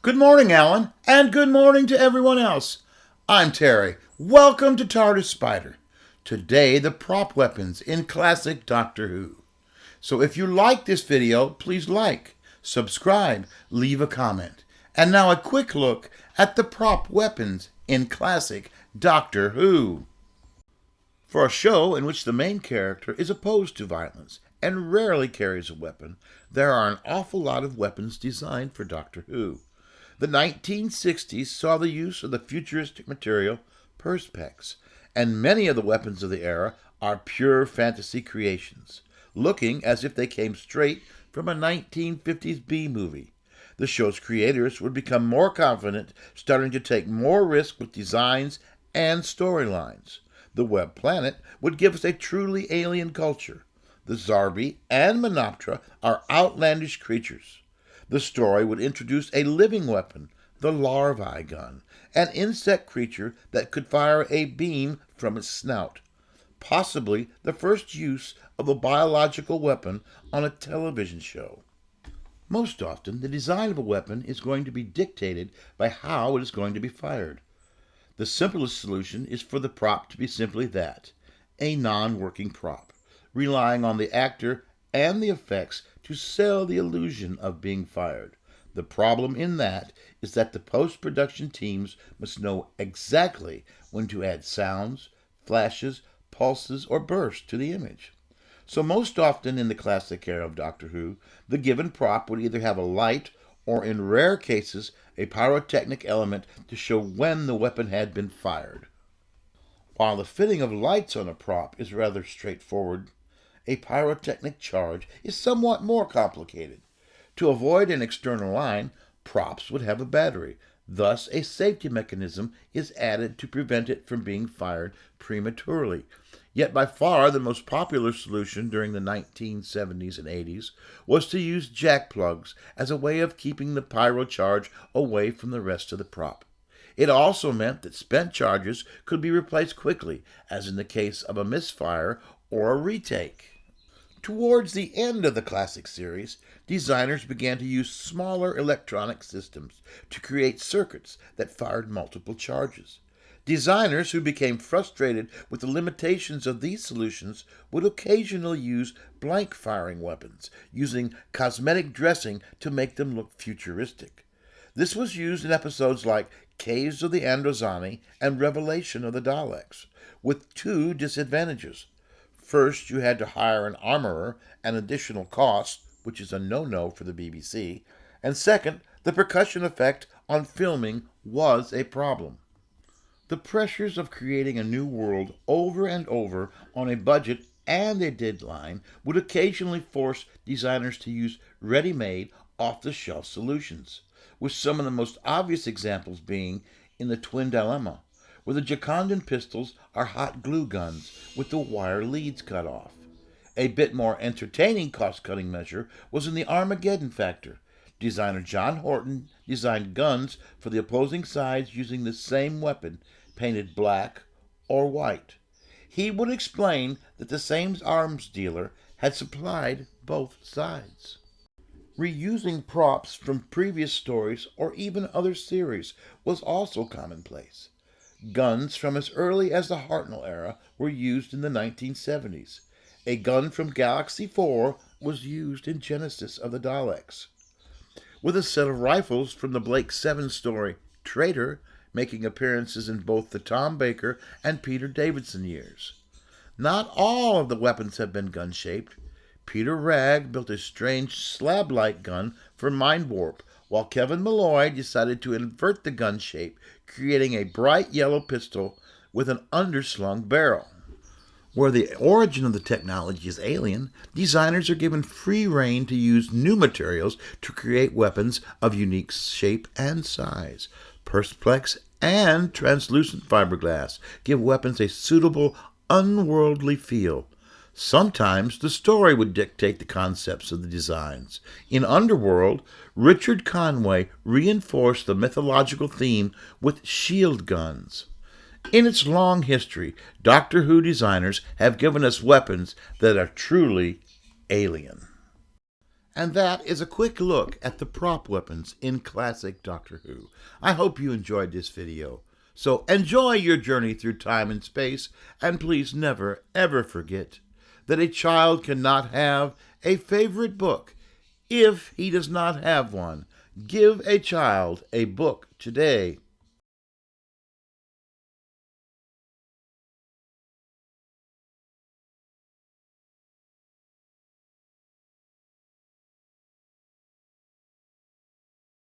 Good morning, Alan, and good morning to everyone else. I'm Terry. Welcome to TARDIS Spider. Today, the prop weapons in classic Doctor Who. So if you like this video, please like, subscribe, leave a comment. And now a quick look at the prop weapons in classic Doctor Who. For a show in which the main character is opposed to violence and rarely carries a weapon, there are an awful lot of weapons designed for Doctor Who. The 1960s saw the use of the futuristic material Perspex, and many of the weapons of the era are pure fantasy creations, looking as if they came straight from a 1950s B-movie. The show's creators would become more confident, starting to take more risk with designs and storylines. The Web Planet would give us a truly alien culture. The Zarbi and Menoptera are outlandish creatures. The story would introduce a living weapon, the larvae gun, an insect creature that could fire a beam from its snout, possibly the first use of a biological weapon on a television show. Most often, the design of a weapon is going to be dictated by how it is going to be fired. The simplest solution is for the prop to be simply that, a non-working prop, relying on the actor and the effects to sell the illusion of being fired. The problem in that is that the post-production teams must know exactly when to add sounds, flashes, pulses, or bursts to the image. So most often in the classic era of Doctor Who, the given prop would either have a light or, in rare cases, a pyrotechnic element to show when the weapon had been fired. While the fitting of lights on a prop is rather straightforward, a pyrotechnic charge is somewhat more complicated. To avoid an external line, props would have a battery. Thus, a safety mechanism is added to prevent it from being fired prematurely. Yet by far the most popular solution during the 1970s and 80s was to use jack plugs as a way of keeping the pyro charge away from the rest of the prop. It also meant that spent charges could be replaced quickly, as in the case of a misfire or a retake. Towards the end of the classic series, designers began to use smaller electronic systems to create circuits that fired multiple charges. Designers who became frustrated with the limitations of these solutions would occasionally use blank-firing weapons, using cosmetic dressing to make them look futuristic. This was used in episodes like Caves of the Androzani and Revelation of the Daleks, with two disadvantages. First, you had to hire an armorer, an additional cost, which is a no-no for the BBC, and second, the percussion effect on filming was a problem. The pressures of creating a new world over and over on a budget and a deadline would occasionally force designers to use ready-made, off-the-shelf solutions, with some of the most obvious examples being in the Twin Dilemma, where the Jacondan pistols are hot glue guns with the wire leads cut off. A bit more entertaining cost-cutting measure was in the Armageddon Factor. Designer John Horton designed guns for the opposing sides using the same weapon, painted black or white. He would explain that the same arms dealer had supplied both sides. Reusing props from previous stories or even other series was also commonplace. Guns from as early as the Hartnell era were used in the 1970s. A gun from Galaxy 4 was used in Genesis of the Daleks, with a set of rifles from the Blake 7 story Traitor making appearances in both the Tom Baker and Peter Davidson years. Not all of the weapons have been gun-shaped. Peter Ragg built a strange slab-like gun for Mind Warp, while Kevin Malloy decided to invert the gun shape, creating a bright yellow pistol with an underslung barrel. Where the origin of the technology is alien, designers are given free rein to use new materials to create weapons of unique shape and size. Perspex and translucent fiberglass give weapons a suitable, unworldly feel. Sometimes the story would dictate the concepts of the designs. In Underworld, Richard Conway reinforced the mythological theme with shield guns. In its long history, Doctor Who designers have given us weapons that are truly alien. And that is a quick look at the prop weapons in classic Doctor Who. I hope you enjoyed this video. So enjoy your journey through time and space, and please never, ever forget that a child cannot have a favorite book if he does not have one. Give a child a book today.